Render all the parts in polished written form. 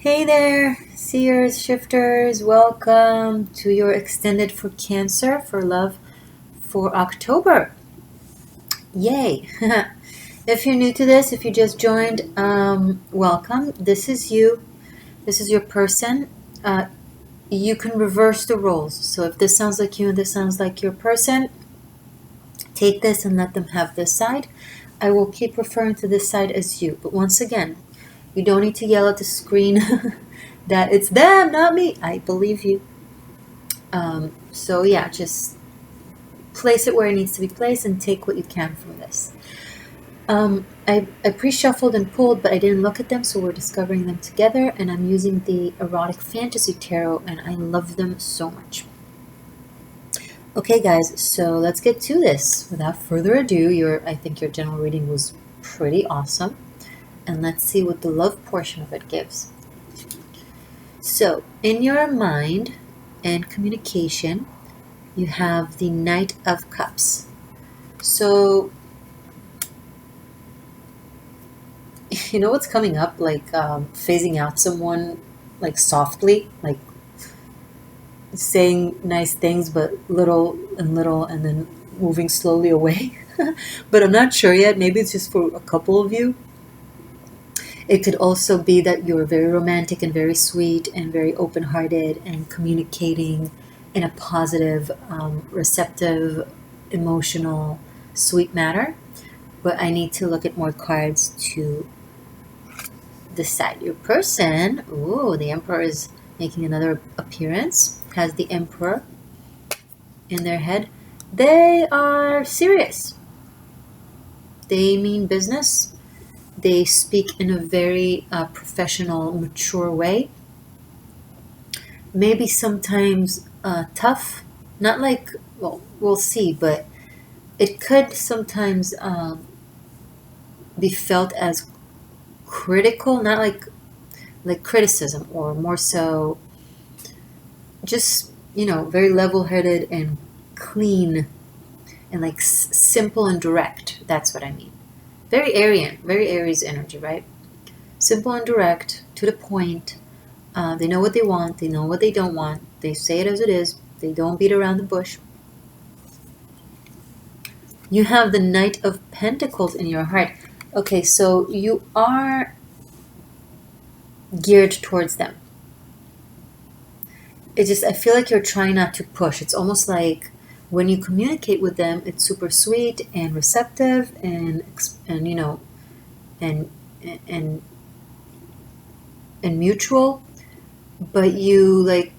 Hey there, seers, shifters. Welcome to your extended for Cancer for love for October. Yay! If you're new to this, if you just joined, welcome. This is you. This is your person. You can reverse the roles. So if this sounds like you and this sounds like your person, take this and let them have this side. I will keep referring to this side as you. But once again, you don't need to yell at the screen that it's them, not me. I believe you. So yeah, just place it where it needs to be placed and take what you can from this. I pre-shuffled and pulled, but I didn't look at them, so we're discovering them together, and I'm using the Erotic Fantasy Tarot, and I love them so much. Okay, guys, so let's get to this. Without further ado, I think your general reading was pretty awesome, and let's see what the love portion of it gives. So, in your mind and communication, you have the Knight of Cups. So, you know what's coming up? Like phasing out someone, like softly, like saying nice things, but little, and then moving slowly away. But I'm not sure yet. Maybe it's just for a couple of you. It could also be that you're very romantic and very sweet and very open-hearted and communicating in a positive, receptive, emotional, sweet manner. But I need to look at more cards to decide. Your person, ooh, the Emperor is making another appearance, has the Emperor in their head. They are serious. They mean business. They speak in a very professional, mature way. Maybe sometimes tough. Not like, well, we'll see, but it could sometimes be felt as critical, not like criticism, or more so just, very level-headed and clean and like simple and direct. That's what I mean. Very Aryan, very Aries energy, right? Simple and direct, to the point. They know what they want. They know what they don't want. They say it as it is. They don't beat around the bush. You have the Knight of Pentacles in your heart. Okay, so you are geared towards them. It's just, I feel like you're trying not to push. It's almost like when you communicate with them, it's super sweet and receptive and and and and mutual, but you like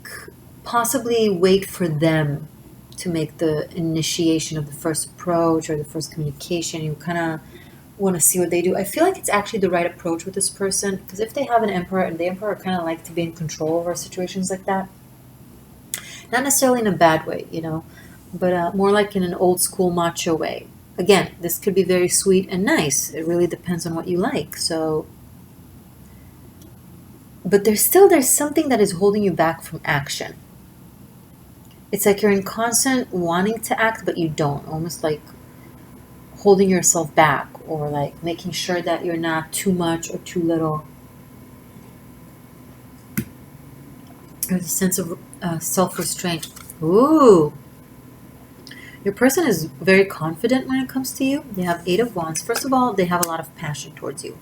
possibly wait for them to make the initiation of the first approach or the first communication. You kind of want to see what they do. I feel like it's actually the right approach with this person, because if they have an Emperor, and the Emperor kind of like to be in control over situations like that, not necessarily in a bad way, but more like in an old school macho way. Again, this could be very sweet and nice. It really depends on what you like. So, but there's something that is holding you back from action. It's like you're in constant wanting to act, but you don't. Almost like holding yourself back, or like making sure that you're not too much or too little. There's a sense of self-restraint. Ooh. Your person is very confident when it comes to you. They have 8 of Wands. First of all, they have a lot of passion towards you.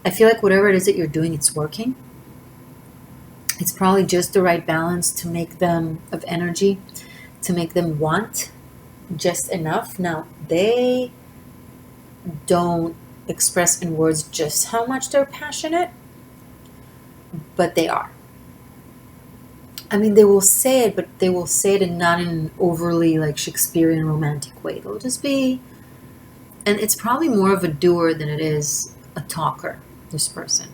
I feel like whatever it is that you're doing, it's working. It's probably just the right balance to make them of energy, to make them want just enough. Now, they don't express in words just how much they're passionate, but they are. I mean, they will say it, but they will say it not in an overly like Shakespearean romantic way. They'll just be, and it's probably more of a doer than it is a talker, this person.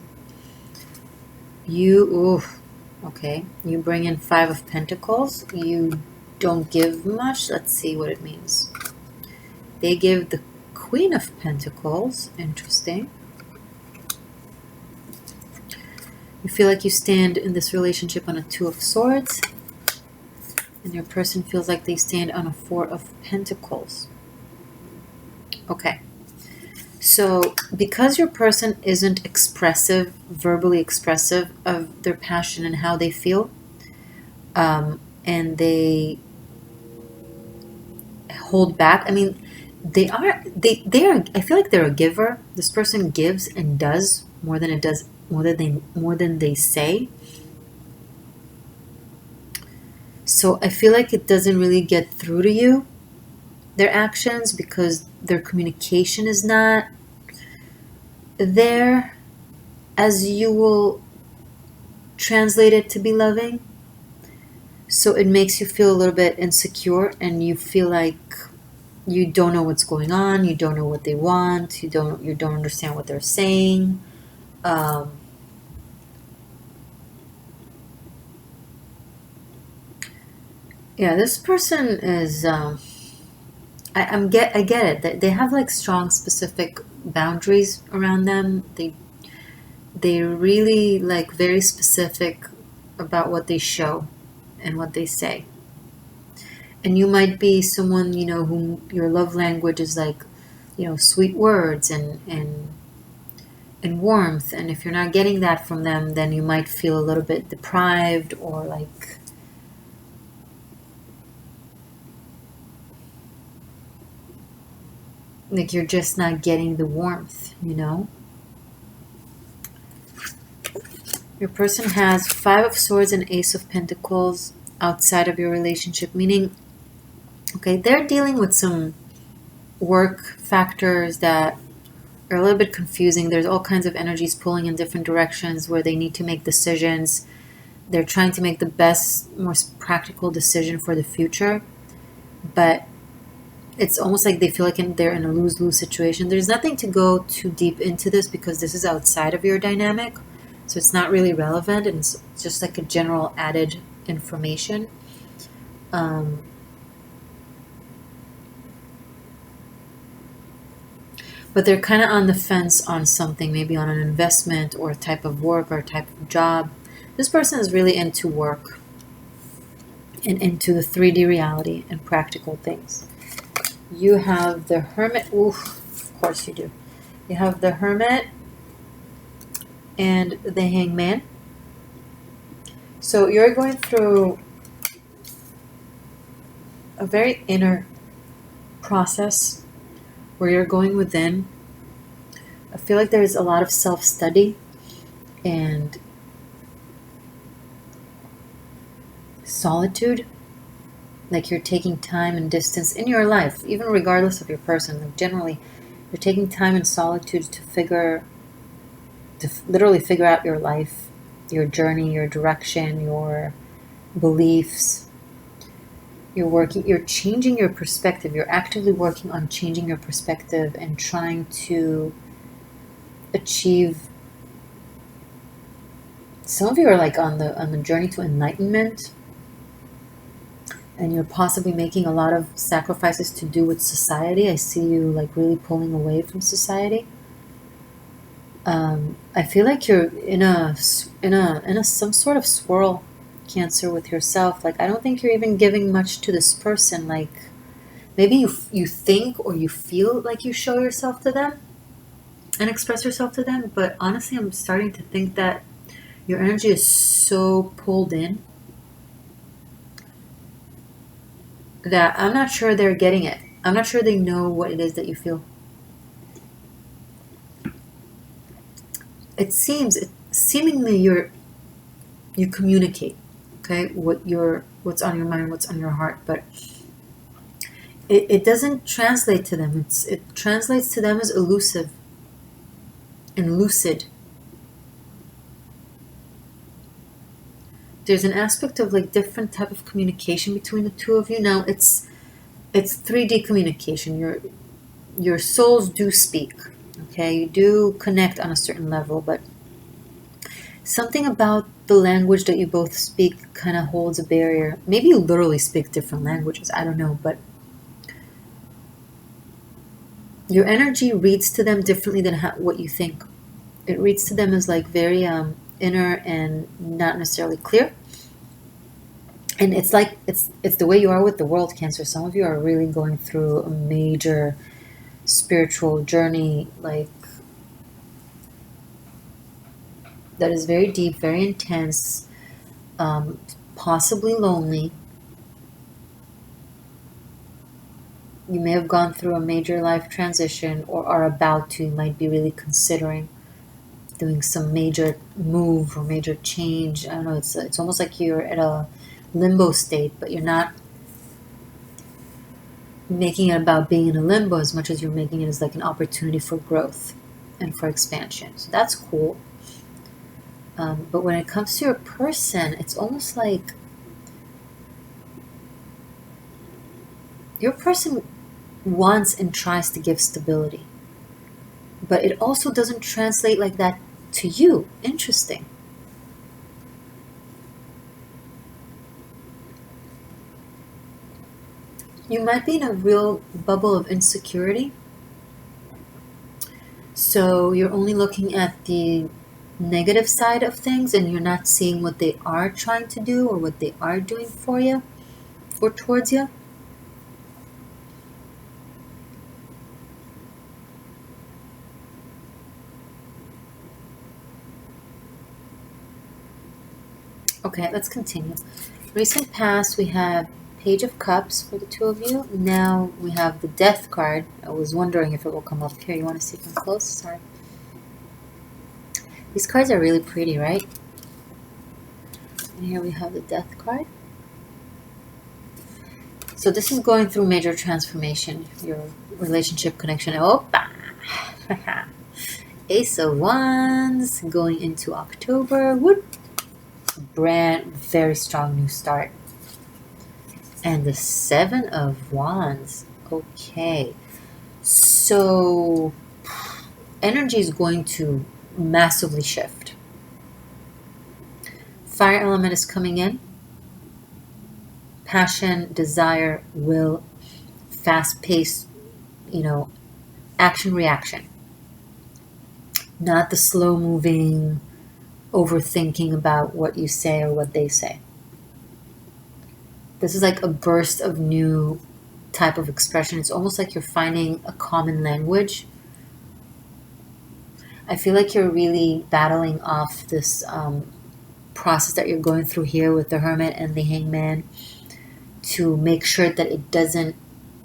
Okay. You bring in 5 of Pentacles. You don't give much. Let's see what it means. They give the Queen of Pentacles. Interesting. You feel like you stand in this relationship on a 2 of Swords, and your person feels like they stand on a 4 of Pentacles. Okay. So because your person isn't expressive, verbally expressive of their passion and how they feel, and they hold back. I mean, they are. I feel like they're a giver. This person gives and does more than they say. So I feel like it doesn't really get through to you, their actions, because their communication is not there as you will translate it to be loving. So it makes you feel a little bit insecure, and you feel like you don't know what's going on, you don't know what they want, you don't understand what they're saying. Um, yeah, this person is. I get it. They have like strong, specific boundaries around them. They're really like very specific about what they show and what they say. And you might be someone, whom your love language is like, sweet words and warmth. And if you're not getting that from them, then you might feel a little bit deprived, or like you're just not getting the warmth. Your person has Five of Swords and Ace of Pentacles outside of your relationship, meaning, okay, they're dealing with some work factors that are a little bit confusing. There's all kinds of energies pulling in different directions where they need to make decisions. They're trying to make the best, most practical decision for the future, but it's almost like they feel like they're in a lose-lose situation. There's nothing to go too deep into this because this is outside of your dynamic, so it's not really relevant, and it's just like a general added information. Um, but they're kind of on the fence on something, maybe on an investment or a type of work or a type of job. This person is really into work and into the 3D reality and practical things. You have the Hermit. Oof, of course you do. You have the Hermit and the Hangman. So you're going through a very inner process where you're going within. I feel like there's a lot of self-study and solitude. Like you're taking time and distance in your life, even regardless of your person. Like generally, you're taking time and solitude to literally figure out your life, your journey, your direction, your beliefs. You're changing your perspective. You're actively working on changing your perspective and trying to achieve. Some of you are like on the journey to enlightenment, and you're possibly making a lot of sacrifices to do with society. I see you like really pulling away from society. I feel like you're in a some sort of swirl, Cancer, with yourself. Like I don't think you're even giving much to this person. Like maybe you think or you feel like you show yourself to them and express yourself to them, but honestly, I'm starting to think that your energy is so pulled in that I'm not sure they're getting it. I'm not sure they know what it is that you feel. Seemingly you communicate, okay, what's on your mind, what's on your heart, but it doesn't translate to them. It translates to them as elusive and lucid. There's an aspect of like different type of communication between the two of you. Now it's 3D communication. Your souls do speak, okay? You do connect on a certain level, but something about the language that you both speak kind of holds a barrier. Maybe you literally speak different languages, I don't know, but your energy reads to them differently than what you think. It reads to them as like very inner and not necessarily clear. And it's like it's the way you are with the world, Cancer. Some of you are really going through a major spiritual journey, like that is very deep, very intense, possibly lonely. You may have gone through a major life transition or are about to. You might be really considering doing some major move or major change. I don't know, it's almost like you're at a limbo state, but you're not making it about being in a limbo as much as you're making it as like an opportunity for growth and for expansion. So that's cool. But when it comes to your person, it's almost like your person wants and tries to give stability, but it also doesn't translate like that to you. Interesting. You might be in a real bubble of insecurity. So you're only looking at the negative side of things and you're not seeing what they are trying to do or what they are doing for you or towards you. Okay, let's continue. Recent past, we have Page of Cups for the two of you. Now we have the Death card. I was wondering if it will come up here. You want to see from close? Sorry. These cards are really pretty, right? And here we have the Death card. So this is going through major transformation. Your relationship connection. Opa! Ace of Wands going into October. Whoop! Very strong new start. And the Seven of Wands. Okay. So energy is going to massively shift. Fire element is coming in. Passion, desire, will, fast pace, action reaction. Not the slow moving, overthinking about what you say or what they say. This is like a burst of new type of expression. It's almost like you're finding a common language. I feel like you're really battling off this process that you're going through here with the Hermit and the Hangman to make sure that it doesn't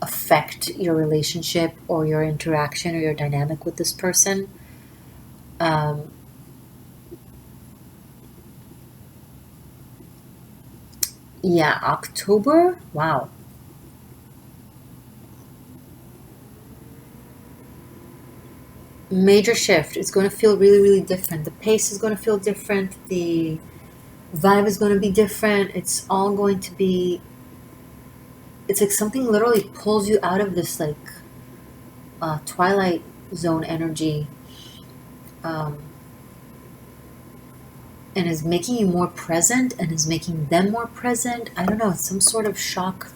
affect your relationship or your interaction or your dynamic with this person. Yeah, October. Wow. Major shift. It's going to feel really, really different. The pace is going to feel different. The vibe is going to be different. It's all going to be. It's like something literally pulls you out of this like Twilight Zone energy, and is making you more present and is making them more present. I don't know. It's some sort of shock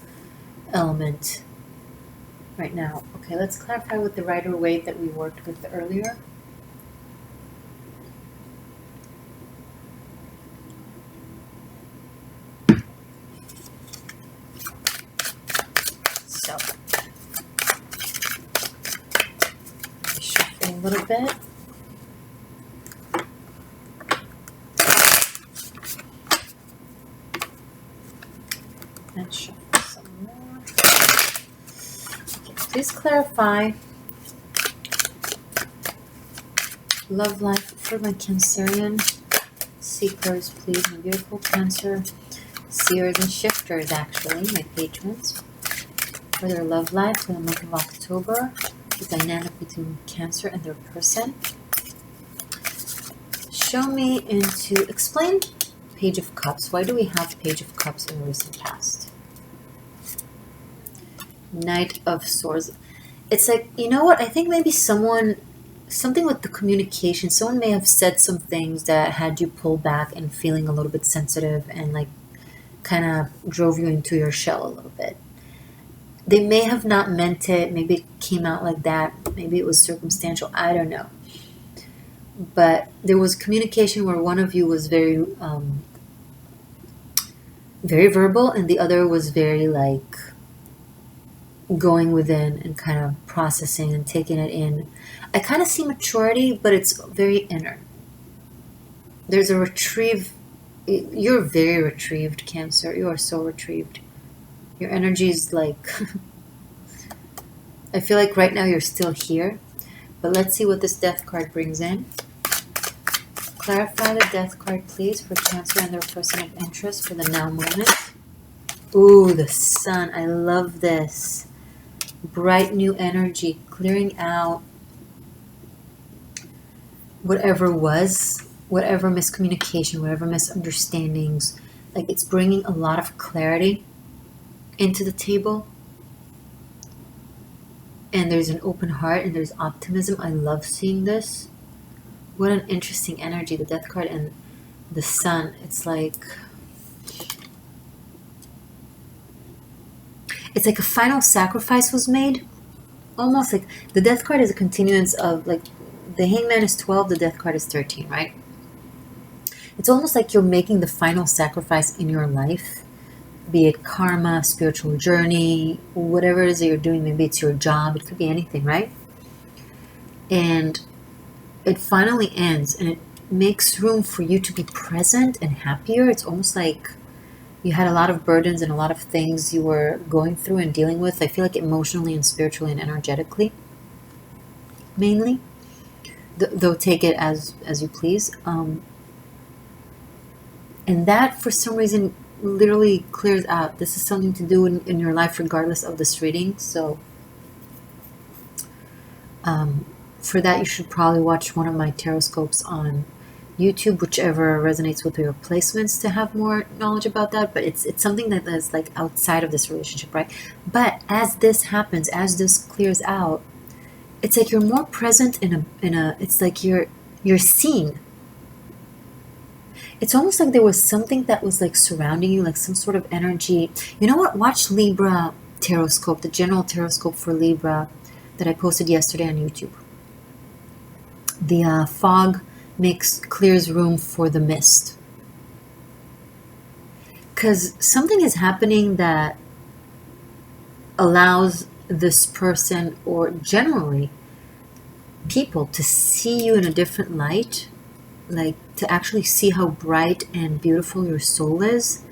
element right now. Okay, let's clarify with the Rider-Waite that we worked with earlier. So, shuffle a little bit. And shuffle some more. Okay, please clarify love life for my Cancerian seekers, please, my beautiful Cancer seers and shifters, actually, my patrons, for their love life for the month of October, the dynamic between Cancer and their person. Show me explain Page of Cups. Why do we have Page of Cups in recent past? Knight of Swords. It's like, you know what? I think maybe something with the communication. Someone may have said some things that had you pull back and feeling a little bit sensitive and like kind of drove you into your shell a little bit. They may have not meant it. Maybe it came out like that. Maybe it was circumstantial. I don't know. But there was communication where one of you was very, very verbal and the other was very like going within and kind of processing and taking it in. I kind of see maturity, but it's very inner. There's a retrieve. You're very retrieved, Cancer. You are so retrieved. Your energy is like, I feel like right now you're still here, but let's see what this Death card brings in. Clarify the Death card, please, for Cancer and their person of interest for the now moment. Ooh, the Sun. I love this. Bright new energy, clearing out whatever was, whatever miscommunication, whatever misunderstandings. Like, it's bringing a lot of clarity into the table. And there's an open heart and there's optimism. I love seeing this. What an interesting energy, the Death card and the Sun. It's like a final sacrifice was made. Almost like the Death card is a continuance of, like, the Hangman is 12, the Death card is 13, right? It's almost like you're making the final sacrifice in your life, be it karma, spiritual journey, whatever it is that you're doing. Maybe it's your job, it could be anything, right? And it finally ends, and it makes room for you to be present and happier. It's almost like you had a lot of burdens and a lot of things you were going through and dealing with. I feel like emotionally and spiritually and energetically, mainly. Though take it as you please. And that, for some reason, literally clears out. This is something to do in your life regardless of this reading. So for that, you should probably watch one of my taroscopes on YouTube, whichever resonates with your placements, to have more knowledge about that. But it's something that is like outside of this relationship, right? But as this happens, as this clears out, it's like you're more present in a it's like you're seeing. It's almost like there was something that was like surrounding you, like some sort of energy. You know what? Watch Libra Taroscope, the general Taroscope for Libra that I posted yesterday on YouTube. The fog clears room for the mist. Because something is happening that allows this person, or generally people, to see you in a different light, like to actually see how bright and beautiful your soul is.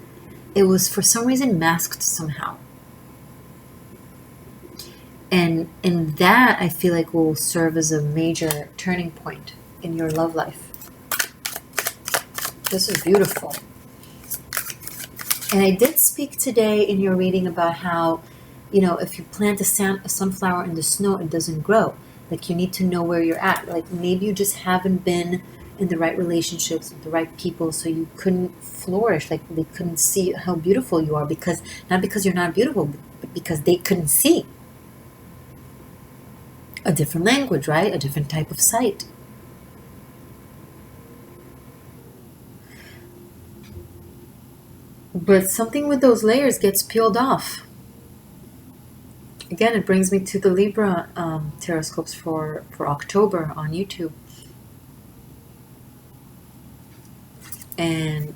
It was for some reason masked somehow. And that, I feel like, will serve as a major turning point in your love life. This is beautiful. And I did speak today in your reading about how, you know, if you plant a sunflower in the snow, it doesn't grow. Like, you need to know where you're at. Like, maybe you just haven't been in the right relationships with the right people, so you couldn't flourish. Like, they couldn't see how beautiful you are, because not because you're not beautiful, but because they couldn't see. A different language, right? A different type of sight. But something with those layers gets peeled off. Again, it brings me to the Libra Taroscopes for October on YouTube. And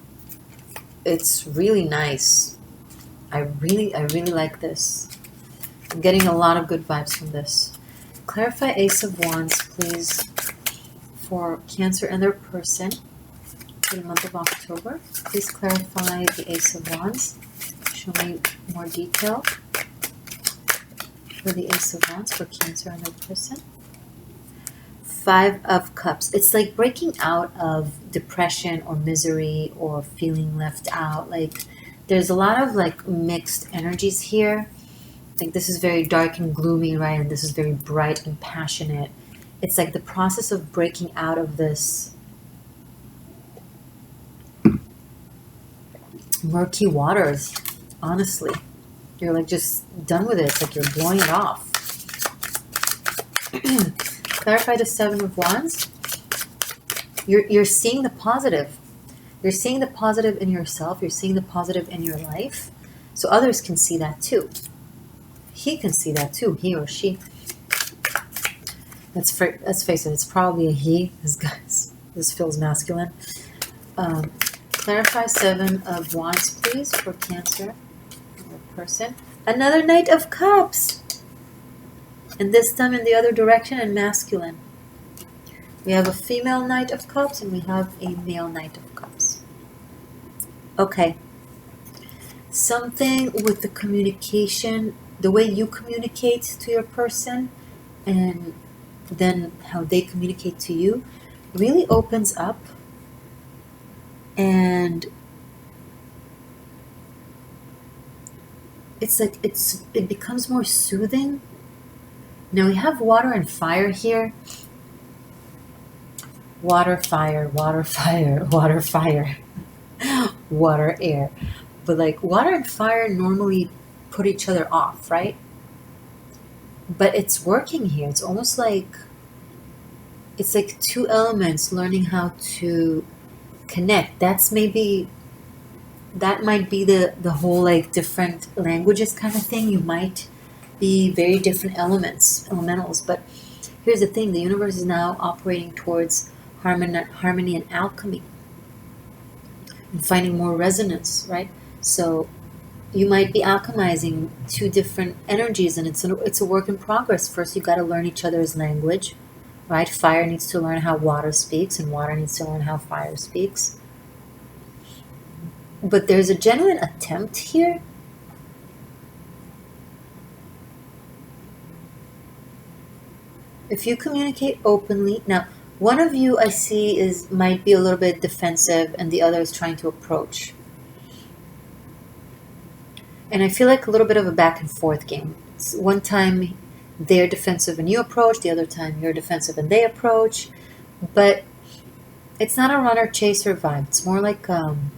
it's really nice. I really like this. I'm getting a lot of good vibes from this. Clarify Ace of Wands, please, for Cancer and their person for the month of October. Please clarify the Ace of Wands. Show me more detail for the Ace of Wands for Cancer and their person. 5 of Cups. It's like breaking out of depression or misery or feeling left out. Like, there's a lot of like mixed energies here. Like, this is very dark and gloomy, right? And this is very bright and passionate. It's like the process of breaking out of this murky waters. Honestly, you're like just done with it. It's like you're blowing it off. Clarify the 7 of Wands. You're seeing the positive. You're seeing the positive in yourself. You're seeing the positive in your life. So others can see that too. He can see that too, he or she. Let's face it, it's probably a he. This feels masculine. Clarify 7 of Wands, please, for Cancer or person. Another Knight of Cups. And this time in the other direction, in masculine. We have a female Knight of Cups and we have a male Knight of Cups. Okay. Something with the communication, the way you communicate to your person and then how they communicate to you really opens up, and it's like it becomes more soothing. Now we have water and fire here. Water, fire, water, fire, water, fire, water, air. But like water and fire normally put each other off, right? But it's working here. It's almost like it's like two elements learning how to connect. That might be the whole like different languages kind of thing. You might be very different elementals. But here's the thing: the universe is now operating towards harmony and alchemy, and finding more resonance, right? So you might be alchemizing two different energies, and it's a work in progress. First, you got to learn each other's language, right? Fire needs to learn how water speaks, and water needs to learn how fire speaks. But there's a genuine attempt here. If you communicate openly, now one of you I see might be a little bit defensive, and the other is trying to approach. And I feel like a little bit of a back and forth game. One time they're defensive and you approach, the other time you're defensive and they approach. But it's not a runner chaser vibe. It's more like coming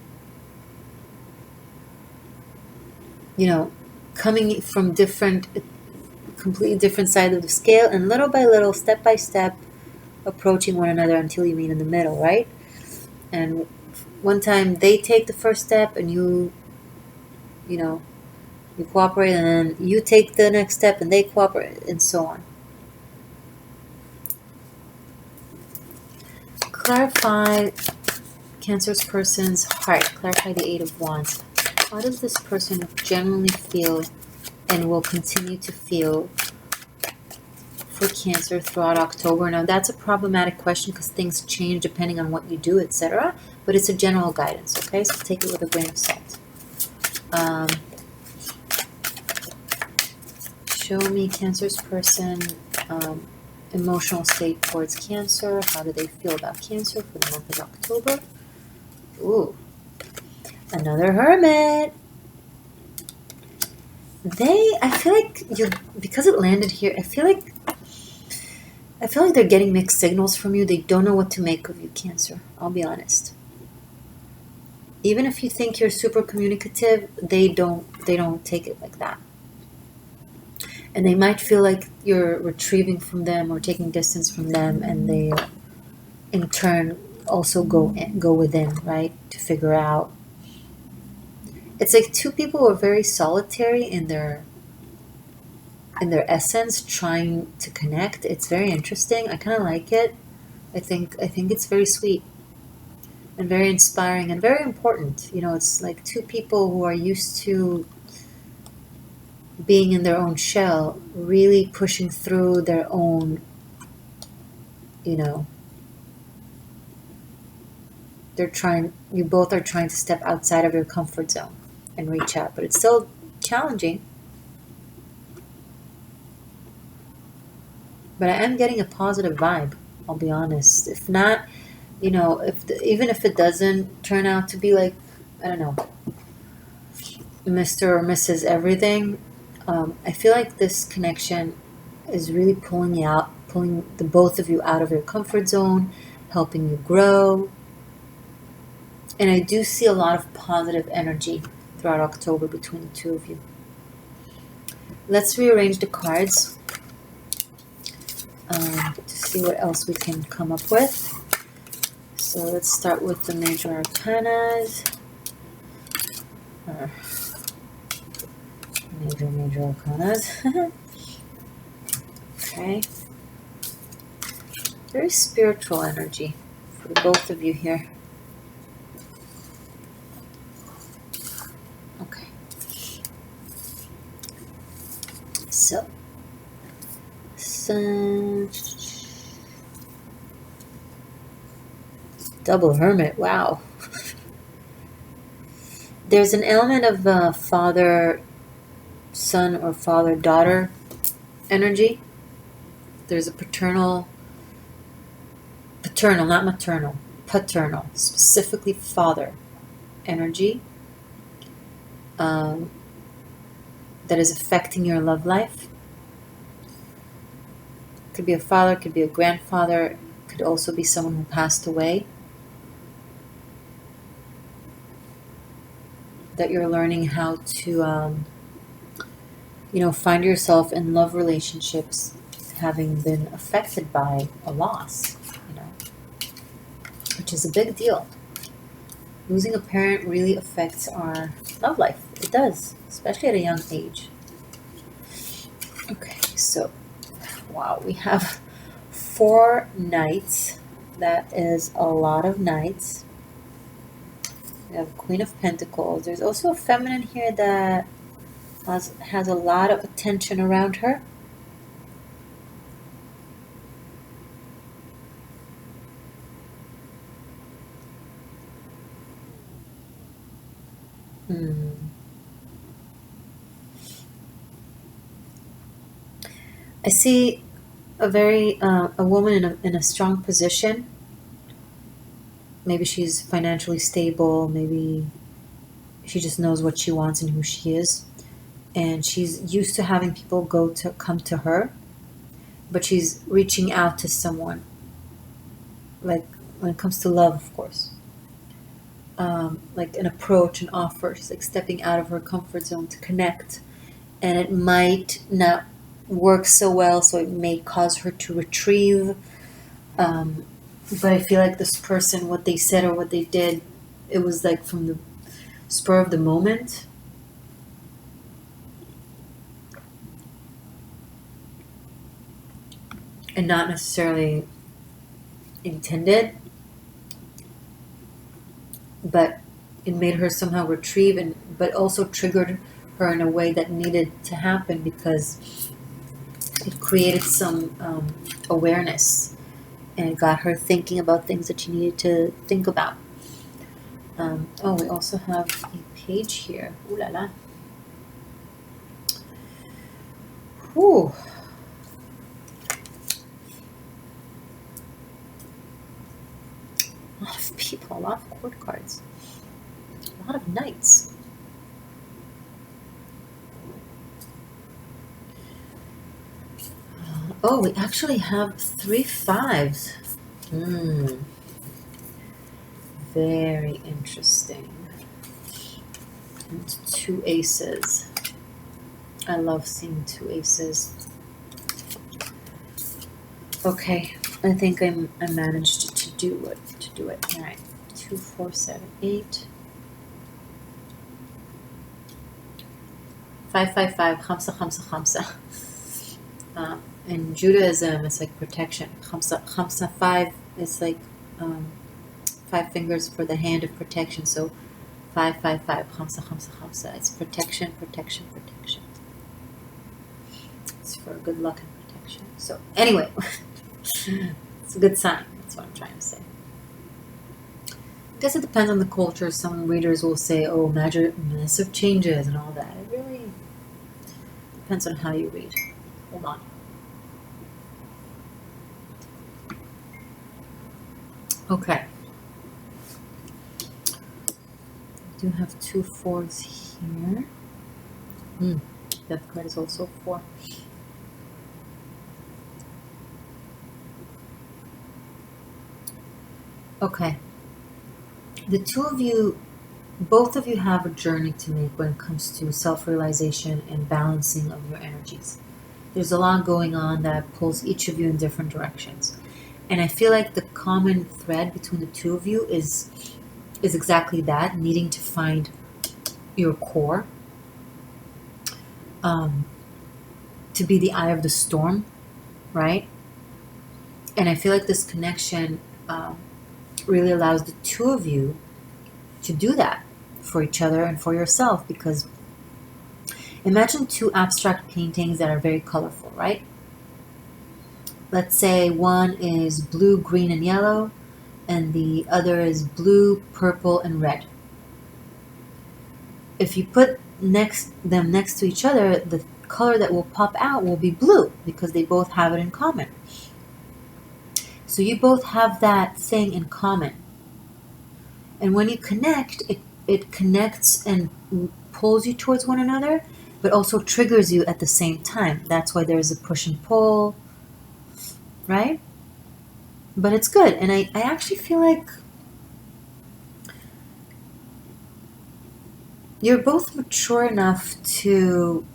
from completely different sides of the scale, and little by little, step by step, approaching one another until you meet in the middle, right? And one time they take the first step and you cooperate, and then you take the next step and they cooperate, and so on. Clarify Cancer's person's heart. Clarify the Eight of Wands. How does this person genuinely feel and will continue to feel for Cancer throughout October? Now that's a problematic question because things change depending on what you do, etc. But it's a general guidance, okay? So take it with a grain of salt. Show me Cancer's person emotional state towards Cancer. How do they feel about Cancer for the month of October? Ooh, another Hermit. I feel like because it landed here, I feel like they're getting mixed signals from you. They don't know what to make of you, Cancer. I'll be honest. Even if you think you're super communicative, they don't take it like that. And they might feel like you're retrieving from them or taking distance from them, and they in turn also go within, right, to figure out. It's like two people who are very solitary in their essence, trying to connect. It's very interesting. I kind of like it. I think it's very sweet and very inspiring and very important. It's like two people who are used to being in their own shell, really pushing through their own, you both are trying to step outside of your comfort zone and reach out, but it's still challenging. But I am getting a positive vibe, I'll be honest. If not, even if it doesn't turn out to be like, I don't know, Mr. or Mrs. Everything, I feel like this connection is really pulling the both of you out of your comfort zone, helping you grow. And I do see a lot of positive energy throughout October between the two of you. Let's rearrange the cards to see what else we can come up with. So let's start with the major arcanas. Major arcanas. Okay. Very spiritual energy for both of you here. Double Hermit, wow. There's an element of father-son or father-daughter energy. There's a paternal, not maternal, paternal, specifically father energy that is affecting your love life. Could be a father, could be a grandfather, could also be someone who passed away. That you're learning how to, find yourself in love relationships having been affected by a loss, which is a big deal. Losing a parent really affects our love life. It does, especially at a young age. Okay, so, wow, we have 4 knights. That is a lot of knights. We have Queen of Pentacles. There's also a feminine here that has a lot of attention around her. I see a woman in a strong position. Maybe she's financially stable. Maybe she just knows what she wants and who she is, and she's used to having people come to her, but she's reaching out to someone. Like when it comes to love, of course, like an approach, an offer. She's like stepping out of her comfort zone to connect, and it might not work so well, so it may cause her to retrieve. But I feel like this person, what they said or what they did, it was like from the spur of the moment. And not necessarily intended. But it made her somehow retrieve, but also triggered her in a way that needed to happen because it created some awareness. And it got her thinking about things that she needed to think about. We also have a page here. Ooh la la. Whew. A lot of people, a lot of court cards. A lot of knights. We actually have 3 5s. Very interesting. And 2 aces. I love seeing 2 aces. Okay, I think I managed to do it. All right, 2, 4, 7, 8. 5, 5, 5. Khamsa, khamsa, khamsa. In Judaism, it's like protection. Khamsa 5 is like 5 fingers for the hand of protection. So 5, 5, 5. Khamsa, khamsa, khamsa. It's protection, protection, protection. It's for good luck and protection. So anyway, it's a good sign. That's what I'm trying to say. I guess it depends on the culture. Some readers will say, oh, massive changes and all that. It really depends on how you read. Hold on. Okay. I do have 2 4s here. That card is also 4. Okay. The two of you, both of you have a journey to make when it comes to self-realization and balancing of your energies. There's a lot going on that pulls each of you in different directions. And I feel like the common thread between the two of you is exactly that, needing to find your core, to be the eye of the storm, right? And I feel like this connection really allows the two of you to do that for each other and for yourself, because imagine 2 abstract paintings that are very colorful, right? let's say one is blue, green, and yellow, and the other is blue, purple, and red. If you put them next to each other, the color that will pop out will be blue because they both have it in common. So you both have that thing in common. And when you connect, it connects and pulls you towards one another, but also triggers you at the same time. That's why there's a push and pull, right? But it's good. And I actually feel like you're both mature enough to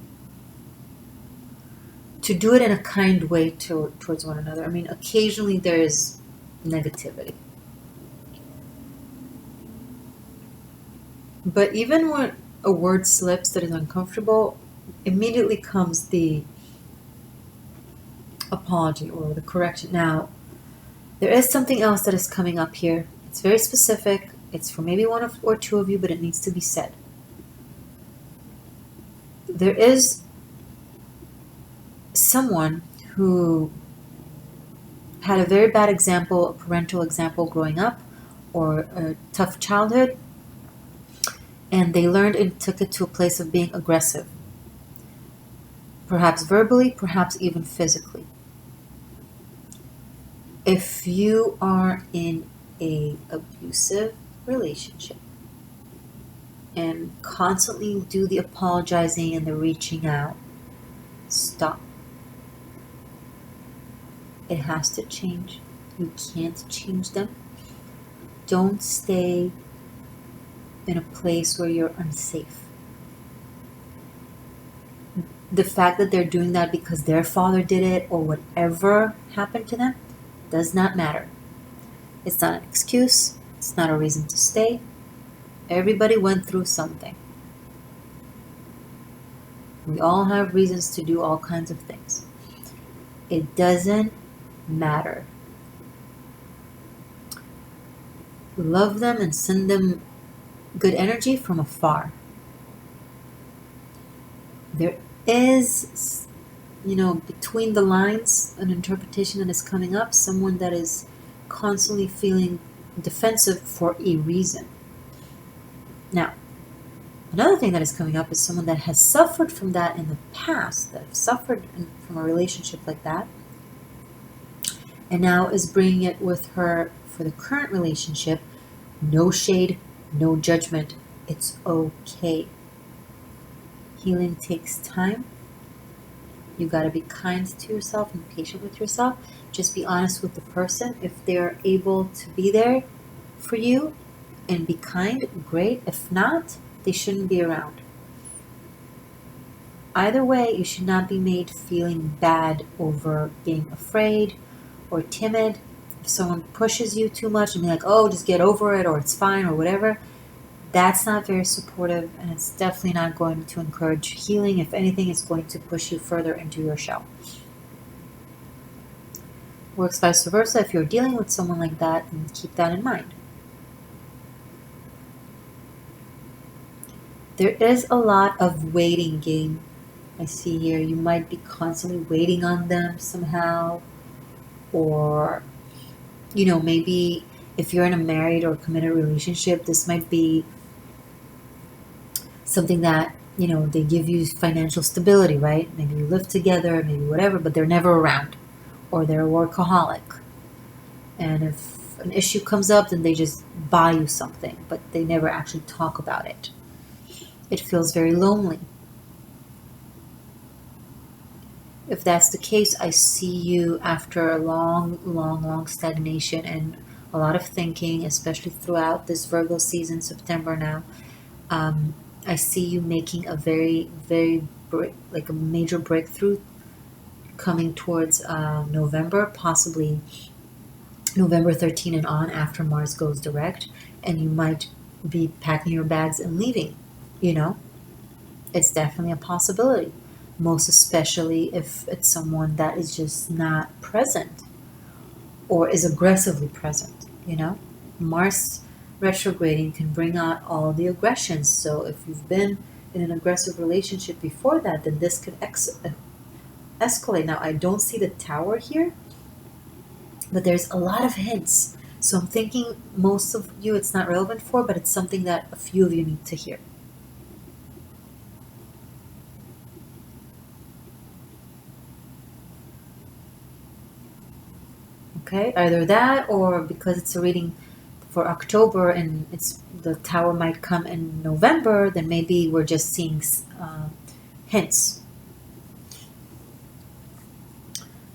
do it in a kind way towards one another. I mean, occasionally there's negativity. But even when a word slips that is uncomfortable, immediately comes the apology or the correction. Now, there is something else that is coming up here. It's very specific. It's for maybe one or two of you, but it needs to be said. There is someone who had a very bad example, a parental example growing up, or a tough childhood, and they learned and took it to a place of being aggressive. Perhaps verbally, perhaps even physically. If you are in a abusive relationship and constantly do the apologizing and the reaching out, stop. It has to change. You can't change them. Don't stay in a place where you're unsafe. The fact that they're doing that because their father did it or whatever happened to them does not matter. It's not an excuse. It's not a reason to stay. Everybody went through something. We all have reasons to do all kinds of things. It doesn't matter. Love them and send them good energy from afar. There is, between the lines, an interpretation that is coming up, someone that is constantly feeling defensive for a reason. Now, another thing that is coming up is someone that has suffered from that in the past, that has suffered from a relationship like that, and now is bringing it with her for the current relationship. No shade, no judgment. It's okay. Healing takes time. You got to be kind to yourself and patient with yourself. Just be honest with the person. If they're able to be there for you and be kind, great. If not, they shouldn't be around. Either way, you should not be made feeling bad over being afraid or timid. If someone pushes you too much and be like, oh, just get over it, or it's fine, or whatever, that's not very supportive, and it's definitely not going to encourage healing. If anything, it's going to push you further into your shell. Works vice versa. If you're dealing with someone like that, then keep that in mind. There is a lot of waiting game I see here. You might be constantly waiting on them somehow, or maybe if you're in a married or committed relationship, this might be something that, they give you financial stability, right? Maybe you live together, maybe whatever, but they're never around, or they're a workaholic. And if an issue comes up, then they just buy you something, but they never actually talk about it. It feels very lonely. If that's the case, I see you after a long stagnation and a lot of thinking, especially throughout this Virgo season, September now. I see you making a very like a major breakthrough coming towards November, possibly November 13 and on, after Mars goes direct, and you might be packing your bags and leaving. It's definitely a possibility. Most especially if it's someone that is just not present or is aggressively present. Mars retrograding can bring out all the aggressions. So if you've been in an aggressive relationship before that, then this could escalate. Now, I don't see the tower here, but there's a lot of hints. So I'm thinking most of you it's not relevant for, but it's something that a few of you need to hear. Okay, either that, or because it's a reading for October and it's the tower might come in November, then maybe we're just seeing hints.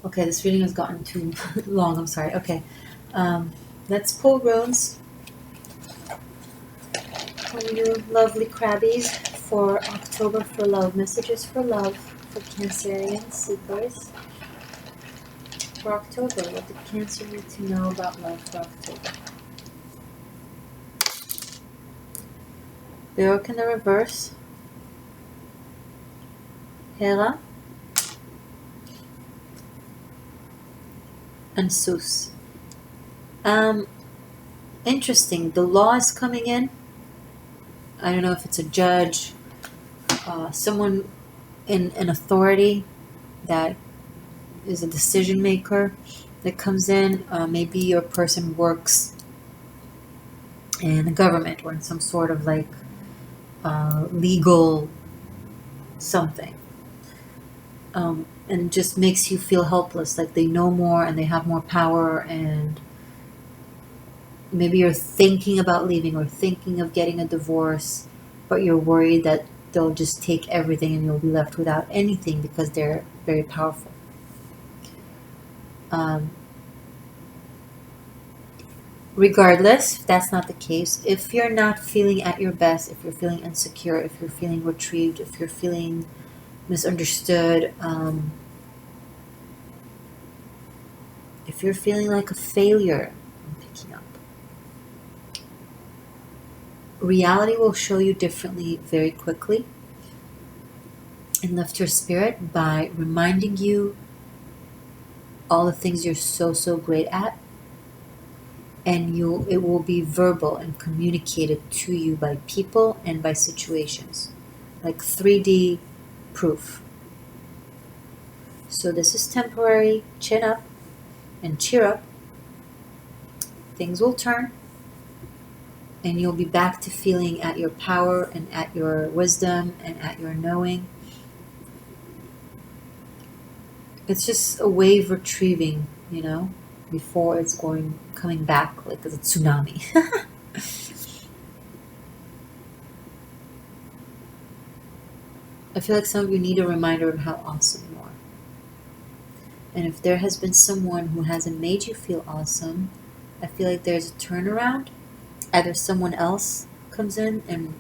Okay, this reading has gotten too long. I'm sorry. Okay, let's pull runes from you lovely crabbies for October for love. Messages for love for Cancerian seekers for October. What did Cancer need to know about love for October? The Orc in the reverse. Hera. And Sus. Interesting. The law is coming in. I don't know if it's a judge, someone in an authority that is a decision maker that comes in. Maybe your person works in the government or in some sort of like legal something. And just makes you feel helpless, like they know more and they have more power, and maybe you're thinking about leaving or thinking of getting a divorce, but you're worried that they'll just take everything and you'll be left without anything because they're very powerful. Regardless, if that's not the case, if you're not feeling at your best, if you're feeling insecure, if you're feeling retrieved, if you're feeling misunderstood, if you're feeling like a failure, I'm picking up. Reality will show you differently very quickly and lift your spirit by reminding you all the things you're so great at, and it will be verbal and communicated to you by people and by situations, like 3D proof. So this is temporary. Chin up and cheer up. Things will turn, and you'll be back to feeling at your power and at your wisdom and at your knowing. It's just a wave retrieving, before it's coming back like a tsunami. I feel like some of you need a reminder of how awesome you are. And if there has been someone who hasn't made you feel awesome, I feel like there's a turnaround. Either someone else comes in and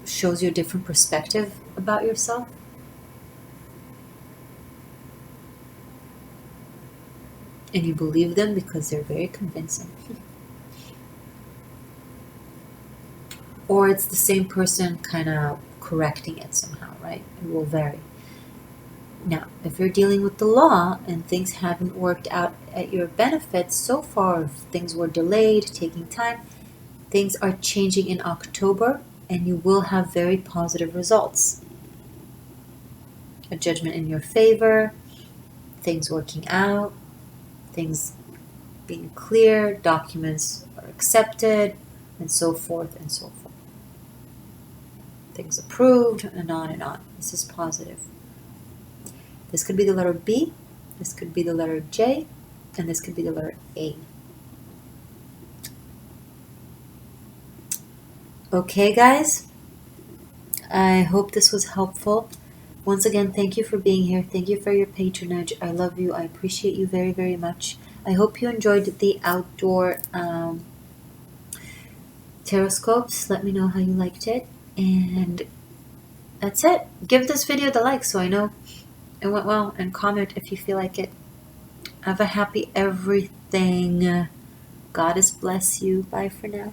shows you a different perspective about yourself, and you believe them because they're very convincing. Or it's the same person kind of correcting it somehow, right? It will vary. Now, if you're dealing with the law and things haven't worked out at your benefit so far, if things were delayed, taking time, things are changing in October, and you will have very positive results. A judgment in your favor, things working out, things being clear, documents are accepted, and so forth and so forth. Things approved, and on and on. This is positive. This could be the letter B, this could be the letter J, and this could be the letter A. Okay, guys? I hope this was helpful. Once again, thank you for being here. Thank you for your patronage. I love you. I appreciate you very, very much. I hope you enjoyed the outdoor teroscopes. Let me know how you liked it. And that's it. Give this video the like so I know it went well, and comment if you feel like it. Have a happy everything. Goddess bless you. Bye for now.